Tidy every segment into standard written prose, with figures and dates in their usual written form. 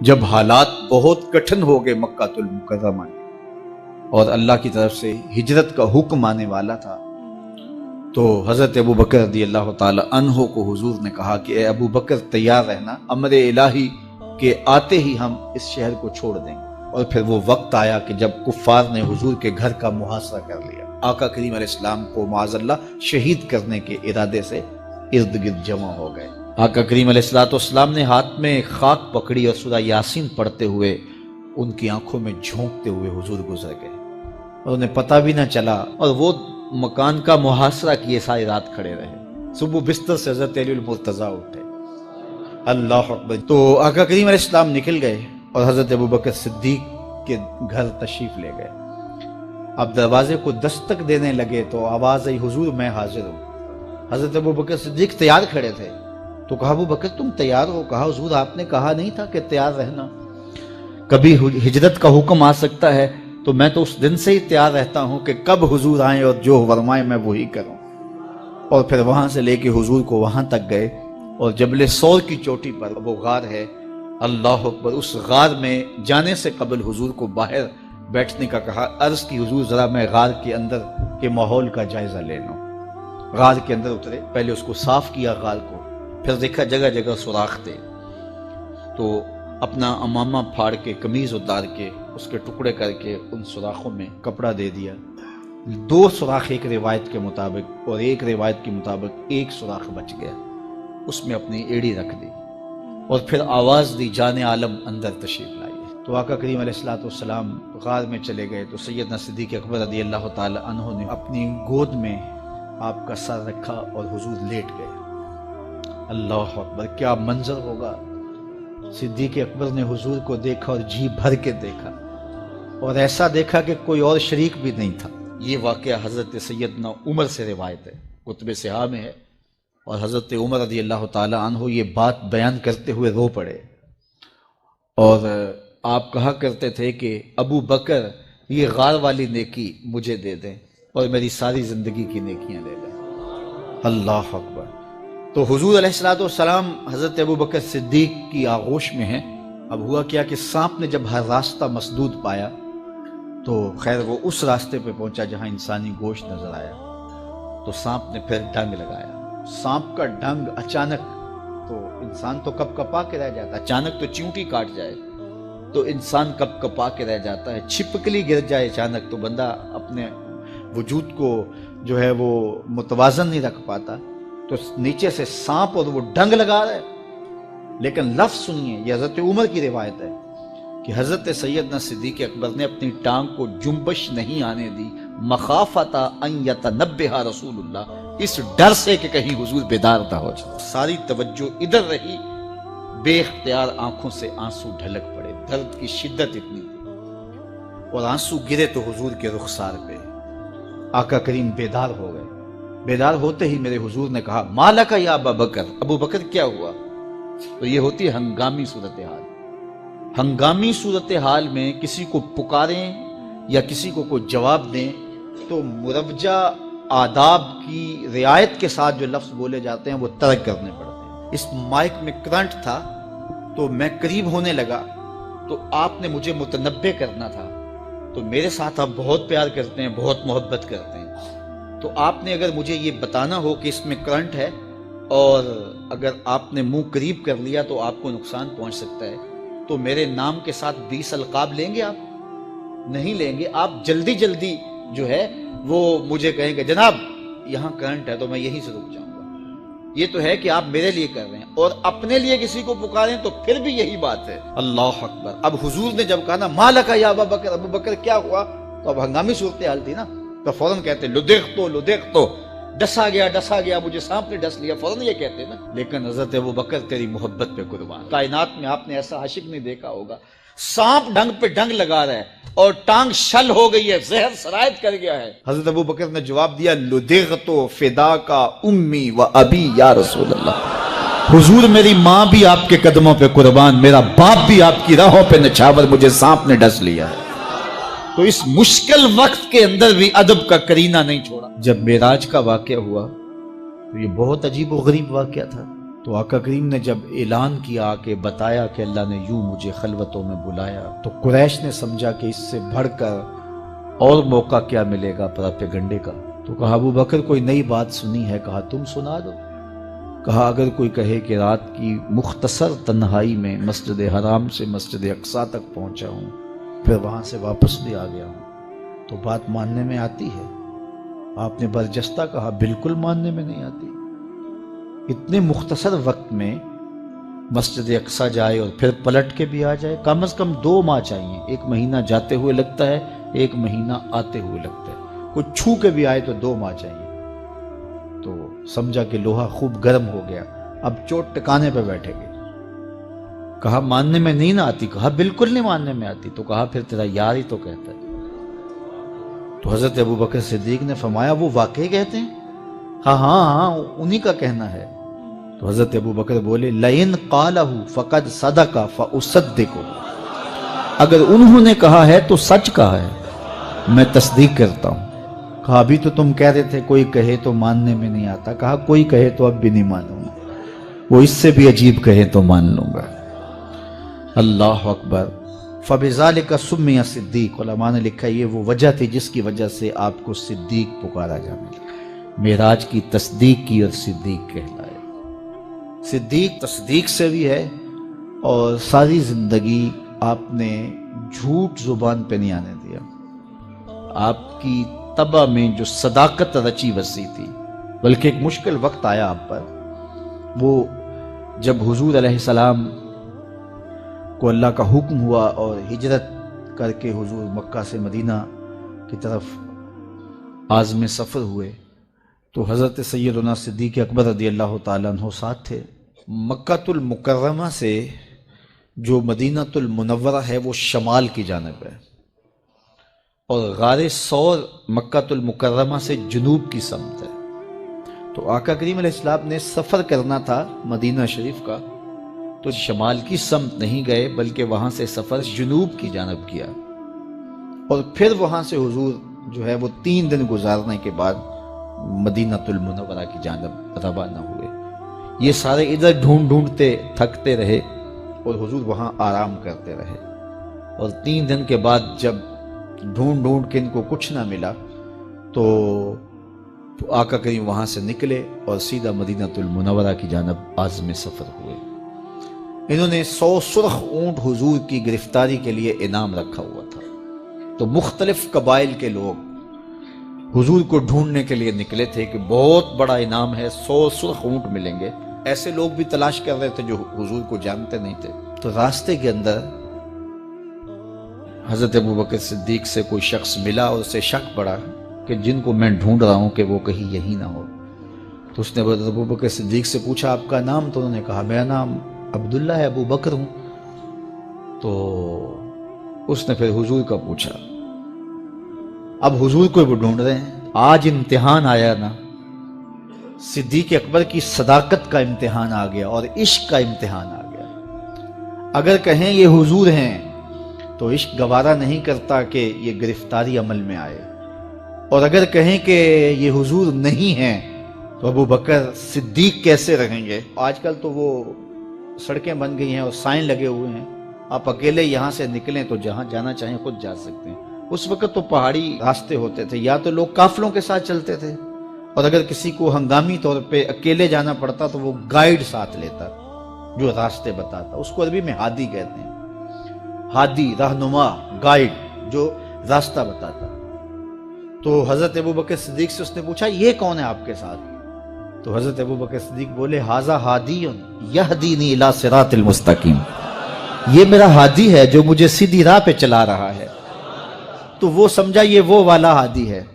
जब हालात बहुत कठिन हो गए मक्कातुल मुकर्रमा और अल्लाह की तरफ से हिजरत का हुक्म आने वाला था, तो हज़रत अबू बकर रज़ियल्लाहु ताला अन्हो को हुजूर ने कहा कि ए अबू बकर तैयार रहना, अमर इलाही के आते ही हम इस शहर को छोड़ देंगे। और फिर वो वक्त आया कि जब कुफ्फार ने हुजूर के घर का मुहासरा कर लिया। आका करीम अलैहिस्सलाम को माज़अल्लाह शहीद करने के इरादे से इर्द गिर्द जमा हो गए। आका करीम अलैहिस्सलाम ने हाथ में खाक पकड़ी और सूरा यासीन पढ़ते हुए उनकी आंखों में झोंकते हुए हुजूर गुजर गए और उन्हें पता भी ना चला। और वो मकान का मुहासरा किए सारी रात खड़े रहे। सुबह बिस्तर से हज़रत अली मुर्तज़ा उठे, अल्लाह अकबर। तो आका करीम अलैहिस्सलाम निकल गए और हज़रत अबू बकर सिद्दीक के घर तशरीफ ले गए। अब दरवाजे को दस्तक देने लगे तो आवाज आई, हुजूर मैं हाजिर हूँ। हज़रत अबू बकर सिद्दीक तैयार खड़े थे तो कहा, अबू बकर तुम तैयार हो? कहा, हुजूर आपने कहा नहीं था कि तैयार रहना, कभी हिजरत का हुक्म आ सकता है तो मैं तो उस दिन से ही तैयार रहता हूं कि कब हुजूर आए और जो फरमाए मैं वही करूं। और फिर वहां से लेके हुजूर को वहां तक गए और जबले सौर की चोटी पर वो गार है, अल्लाह अकबर, उस गार में जाने से कबल हुजूर को बाहर बैठने का कहा। अर्ज की, हुजूर जरा मैं गार के अंदर के माहौल का जायजा ले लूं। गार के अंदर उतरे, पहले उसको साफ किया गार को, फिर देखा जगह जगह सुराख थे तो अपना अमामा फाड़ के कमीज उतार के उसके टुकड़े करके उन सुराखों में कपड़ा दे दिया। 2 सुराख एक रिवायत के मुताबिक और एक रिवायत के मुताबिक 1 सुराख बच गया, उसमें अपनी एड़ी रख दी और फिर आवाज दी, जाने आलम अंदर तशरीफ लाइए। तो आका करीम अलैहिस्सलाम गार में चले गए तो सैयदना सिद्दीक़ अकबर रज़ियल्लाहु ताला अन्हु ने अपनी गोद में आपका सर रखा और हुजूर लेट गए। अल्लाह अकबर, क्या मंजर होगा। सिद्दीक़ अकबर ने हुजूर को देखा और जी भर के देखा और ऐसा देखा कि कोई और शरीक भी नहीं था। ये वाक़या हज़रत सैयदना उमर से रिवायत है, कुतुब सिहा में है। और हज़रत उमर रज़ियल्लाहु ताला अन्हु ये बात बयान करते हुए रो पड़े और आप कहा करते थे कि अबू बकर ये गार वाली नेकी मुझे दे दें और मेरी सारी जिंदगी की नेकियां ले लें। अल्लाह अकबर। तो हुजूर अलैहिस्सलाम हज़रत अबू बकर सिद्दीक की आगोश में हैं। अब हुआ क्या कि सांप ने जब हर रास्ता मसदूद पाया तो खैर वो उस रास्ते पे पहुंचा जहां इंसानी गोश्त नजर आया। तो सांप ने फिर डंग लगाया। सांप का डंग अचानक, तो इंसान तो कप कपा के रह जाता है, अचानक तो चींटी काट जाए तो इंसान कप कपा के रह जाता है, छिपकली गिर जाए अचानक तो बंदा अपने वजूद को जो है वो मुतवाजन नहीं रख पाता। तो नीचे से सांप और वो डंग लगा रहा है। लेकिन लफ्ज सुनिए, यह हजरत उमर की रिवायत है कि हजरत सैयदना सिद्दीक़ अकबर ने अपनी टांग को जुम्बश नहीं आने दी, मखाफता अन यतनब्बहा रसूलुल्लाह, इस डर से कि कहीं हुजूर बेदार ना हो जाए। सारी तवज्जो इधर रही, बेख्तियार आंखों से आंसू ढलक पड़े, दर्द की शिद्दत इतनी थी और आंसू गिरे तो हुजूर के रुखसार पे। आका करीम बेदार हो गए। बेदार होते ही मेरे हुजूर ने कहा, मालका या अबू बकर, अबू बकर क्या हुआ? तो ये होती है हंगामी सूरत हाल। हंगामी सूरत हाल में किसी को पुकारें या किसी को कोई जवाब दें तो मुरवजा आदाब की रियायत के साथ जो लफ्ज बोले जाते हैं वो तर्क करने पड़ते हैं। इस माइक में करंट था तो मैं करीब होने लगा तो आपने मुझे मुतनब्बे करना था। तो मेरे साथ आप बहुत प्यार करते हैं, बहुत मोहब्बत करते हैं, तो आपने अगर मुझे ये बताना हो कि इसमें करंट है और अगर आपने मुंह करीब कर लिया तो आपको नुकसान पहुंच सकता है, तो मेरे नाम के साथ 20 अलकाब लेंगे आप? नहीं लेंगे। आप जल्दी जल्दी जो है वो मुझे कहेंगे, जनाब यहां करंट है, तो मैं यहीं से रुक जाऊंगा। ये तो है कि आप मेरे लिए कर रहे हैं और अपने लिए किसी को पुकारें तो फिर भी यही बात है। अल्लाह अकबर। अब हुजूर ने जब कहा ना, मालका या अबू बकर, अबू बकर क्या हुआ, तो अब हंगामी सूरत हाल थी ना, तो फौरन कहते लुदेख तो, डसा गया, मुझे सांप ने डस लिया, फौरन ये कहते ना। लेकिन हज़रत अबू बकर तेरी मोहब्बत पे कुर्बान, कायनात में आपने ऐसा आशिक नहीं देखा होगा। सांप डंग पे डंग लगा रहा है और टांग शल हो गई है, जहर सरायत कर गया है। हज़रत अबू बकर ने जवाब दिया, लुदेगतो फिदा का उम्मी व अबी या रसूल अल्लाह, हुजूर मेरी माँ भी आपके कदमों पे कुर्बान, मेरा बाप भी आपकी राहों पे निछावर, मुझे सांप ने डस लिया है। तो इस मुश्किल वक्त के अंदर भी अदब का करीना नहीं छोड़ा। जब मेराज का वाक़या हुआ तो ये बहुत अजीब व गरीब वाक़या था। तो आका करीम ने जब ऐलान किया कि बताया कि अल्लाह ने यूं मुझे खलवतों में बुलाया, तो कुरैश ने समझा कि इससे बढ़कर और मौका क्या मिलेगा प्रोपेगंडे का। तो कहा अबू बकर कोई नई बात सुनी है? कहा तुम सुना दो। कहा अगर कोई कहे कि रात की मुख्तसर तन्हाई में मस्जिद हराम से मस्जिद अक्सा तक पहुंचा हूं, फिर वहां से वापस भी आ गया हूं, तो बात मानने में आती है? आपने बरजस्ता कहा बिल्कुल मानने में नहीं आती। इतने मुख्तसर वक्त में मस्जिद अक्सा जाए और फिर पलट के भी आ जाए, कम से कम 2 माह चाहिए। 1 महीना जाते हुए लगता है, 1 महीना आते हुए लगता है। कोई छू के भी आए तो 2 माह चाहिए। तो समझा कि लोहा खूब गर्म हो गया, अब चोट टिकाने पे बैठेंगे। कहा मानने में नहीं ना आती? कहा बिल्कुल नहीं मानने में आती। तो कहा फिर तेरा यार ही तो कहता है। तो हजरत अबू बकर सिद्दीक ने फरमाया वो वाकई कहते हैं? हाँ हाँ हाँ उन्हीं का कहना है। तो हजरत अबू बकर बोले लइन क़ालहु फ़क़द सदक़ फ़उसद्दिक़ु, अगर उन्होंने कहा है तो सच कहा है, मैं तस्दीक करता हूं। कहा अभी तो तुम कह रहे थे कोई कहे तो मानने में नहीं आता। कहा कोई कहे तो अब भी नहीं मानूंगा, वो इससे भी अजीब कहे तो मान लूंगा। अल्लाह अकबर। फ़बिज़ालिका सुम्मिया सिद्दीक, उलमा ने लिखा ये वो वजह थी जिसकी वजह से आपको सिद्दीक पुकारा जाने लगा। मेराज की तस्दीक की और सिद्दीक कहलाए। सिद्दीक तस्दीक से भी है, और सारी जिंदगी आपने झूठ जुबान पे नहीं आने दिया। आपकी तबा में जो सदाकत रची बसी थी, बल्कि एक मुश्किल वक्त आया आप पर, वो जब हुजूर अलैहिस्सलाम को अल्लाह का हुक्म हुआ और हिजरत करके हुजूर मक्का से मदीना की तरफ आज़म सफ़र हुए, तो हज़रत सैयदना सिद्दीक़ अकबर रज़ियल्लाहु ताला अन्हु साथ थे। मक्कातुल मुकर्रमा से जो मदीनातुल मुनव्वरा है वो शमाल की जानिब है, और गारे सौर मक्कातुल मुकर्रमा से जुनूब की समत है। तो आका करीम अलैहिस्सलाम ने सफ़र करना था मदीना शरीफ का, तो शमाल की समत नहीं गए, बल्कि वहां से सफ़र जुनूब की जानिब किया, और फिर वहां से हुजूर जो है वो 3 दिन गुजारने के बाद मदीनातुल मुनव्वरा की जानिब रवाना हुए। ये सारे इधर ढूंढ ढूंढते थकते रहे और हुजूर वहां आराम करते रहे, और 3 दिन के बाद जब ढूंढ ढूंढ के इनको कुछ ना मिला, तो आका करीम वहां से निकले और सीधा मदीनातुल मुनव्वरा की जानिब आज़म सफ़र हुए। इन्होंने 100 सुर्ख ऊंट हुजूर की गिरफ्तारी के लिए इनाम रखा हुआ था। तो मुख्तलिफ कबाइल के लोग हुजूर को ढूंढने के लिए निकले थे कि बहुत बड़ा इनाम है, 100 सुर्ख ऊंट मिलेंगे। ऐसे लोग भी तलाश कर रहे थे जो हुजूर को जानते नहीं थे। तो रास्ते के अंदर हजरत अबू बकर सिद्दीक से कोई शख्स मिला और उसे शक पड़ा कि जिनको मैं ढूंढ रहा हूं कि वो कहीं यही ना हो। तो उसने अबू बकर सिद्दीक से पूछा आपका नाम? तो उन्होंने कहा मेरा नाम अब्दुल्ला है, अबू बकर हूं। तो उसने फिर हुजूर का पूछा। अब हुजूर को वो ढूंढ रहे हैं। आज इम्तिहान आया ना, सिद्दीक अकबर की सदाकत का इम्तिहान आ गया और इश्क का इम्तिहान आ गया। अगर कहें ये हुजूर हैं तो इश्क गवारा नहीं करता कि ये गिरफ्तारी अमल में आए, और अगर कहें कि ये हुजूर नहीं हैं तो अबू बकर सिद्दीक कैसे रहेंगे। आजकल तो वो सड़कें बन गई हैं और साइन लगे हुए हैं, आप अकेले यहाँ से निकलें तो जहाँ जाना चाहें खुद जा सकते हैं। उस वक्त तो पहाड़ी रास्ते होते थे, या तो लोग काफिलों के साथ चलते थे, और अगर किसी को हंगामी तौर पे अकेले जाना पड़ता तो वो गाइड साथ लेता जो रास्ते बताता। उसको अरबी में हादी कहते हैं, हादी रहनुमा, गाइड जो रास्ता बताता। तो हजरत अबू बकर सिद्दीक से उसने पूछा ये कौन है आपके साथ? तो हजरत अबू बकर सिद्दीक बोले हाजा हादीयुन यहदीनी इला सिरातिल मुस्तकीम, ये मेरा हादी है जो मुझे सीधी राह पे चला रहा है। तो वो समझा ये वो वाला हादी है।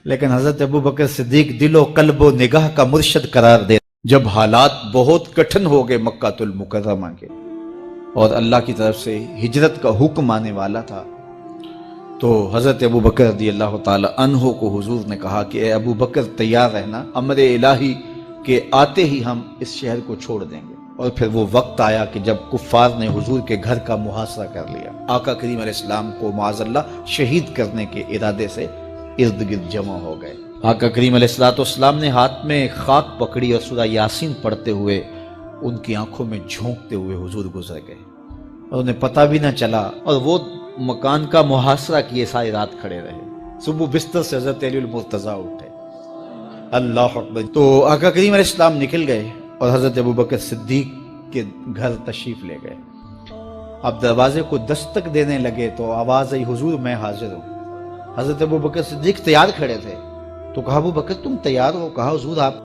लेकिन हजरत अबू बकर सिद्दीक दिलो कल्बो निगाह का मुर्शद करार दे। जब हालात बहुत कठिन हो गए मक्कातुल मुकर्रमा के और अल्लाह की तरफ से हिजरत का हुक्म आने वाला था, तो हजरत अबू बकर रज़ियल्लाहु ताला अन्हु को हुजूर ने कहा कि ए अबू बकर तैयार रहना, अमर इलाही के आते ही हम इस शहर को छोड़ देंगे। और फिर वो वक्त आया कि जब कुफ्फार ने हुजूर के घर का मुहासरा कर लिया। आका करीम अलैहिस्सलाम को माज़अल्लाह शहीद करने के इरादे से इर्द गिर्द जमा हो गए। आका करीम अलैहिस्सलाम ने हाथ में खाक पकड़ी और सूरा यासीन पढ़ते हुए उनकी आंखों में झोंकते हुए हुजूर गुजर गए और उन्हें पता भी ना चला, और वो मकान का मुहासरा किए सारी रात खड़े रहे। सुबह बिस्तर से हज़रत अली मुर्तज़ा उठे, अल्लाह अकबर। तो आका करीम अलैहिस्सलाम निकल गए और हज़रत अबू बकर सिद्दीक के घर तशरीफ ले गए। अब दरवाजे को दस्तक देने लगे तो आवाज आई, हुजूर मैं हाजिर हूँ। हज़रत अबू बकर सिद्दीक तैयार खड़े थे, तो कहा अबू बकर तुम तैयार हो? कहा हुजूर आप